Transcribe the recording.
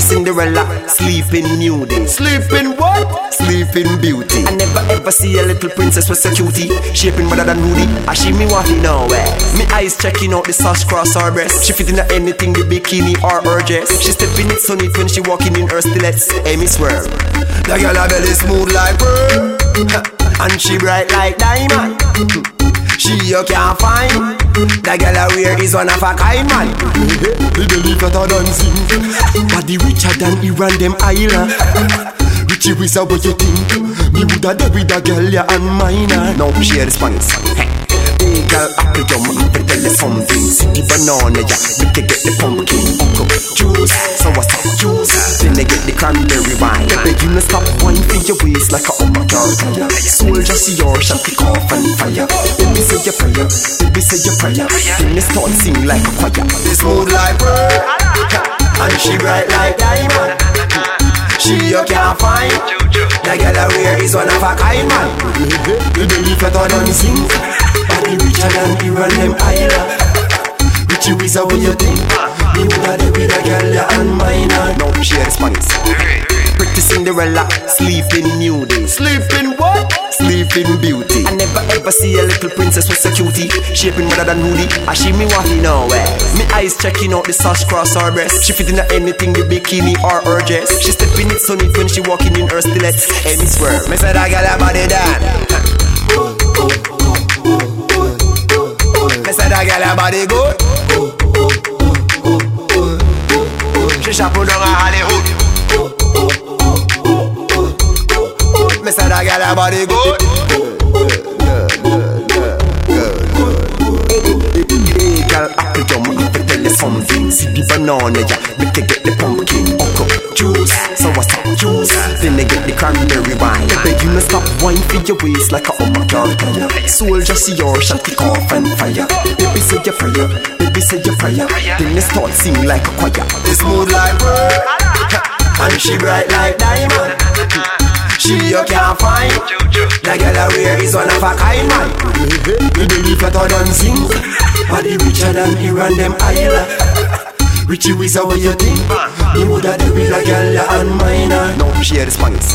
Pretty Cinderella, sleeping nudie. Sleeping what? Sleeping beauty. I never ever see a little princess with a cutie, shaping better than Woody. I she me want it nowhere. Me eyes checking out the sauce cross her breast. She fit in anything, the bikini or her dress. She stepping it so neat when she walking in her stilettos. Hey, me swear, the girl a belly smooth like pearl, and she bright like diamond. She you can't find. The girl I wear is one of a kind, man. The belly fatter than zinc, body richer than Iran them island. Richie Wizard, what you think? Me woulda dead with a girl ya and minor. Now share the Spanish. Hey girl, apple yum, apple tell you something. See the banana ya, we can get the pumpkin. Uncle juice, so what's up juice? Then they get the cranberry wine. Baby, you no stop wine for your waist like a upper girl. Soul just yours, shall kick off and fire. Baby say your prayer, baby say your prayer. Then they start sing like a choir. They smooth like pearl, and she bright like diamond. She you can't find. The girl I wear is one of a kind, man. The belly fatter than zinc, body richer than Iran them island. Richie Wizard, what you think? Me woulda dead with a girl ya and minor. Now share the Spanish. Pretty Cinderella, sleeping nudie. Sleeping what? Sleeping beauty. I never ever see a little princess with a cutie, shaping better than Woody. I she me want it nowhere. Me eyes checking out the sauce cross her breast. She fit in anything, the bikini or her dress. She stepping it so neat when she walking in her stilettos. Hey, me swear, me say that girl a body done. Me say that girl a body good. She chapeau down a Hollywood. Me say that girl a body good. Hey girl, apple yum, apple tell you something. See the banana ya, we can get the pumpkin. Uncle juice, so what's up juice? Then they get the cranberry wine. Baby, you no stop wine for your waist like a upper girl. Soul just yours, shall kick off and fire. Baby say your prayer, baby say your prayer. Then they start sing like a choir. They smooth like pearl, and she bright like diamond. She you can't find. The girl I wear is one of a kind, man. The belly fatter than zinc, body richer than Iran them island. Richie Wizard, what you think? Me woulda dead with a girl ya and minor. Now share the Spanish.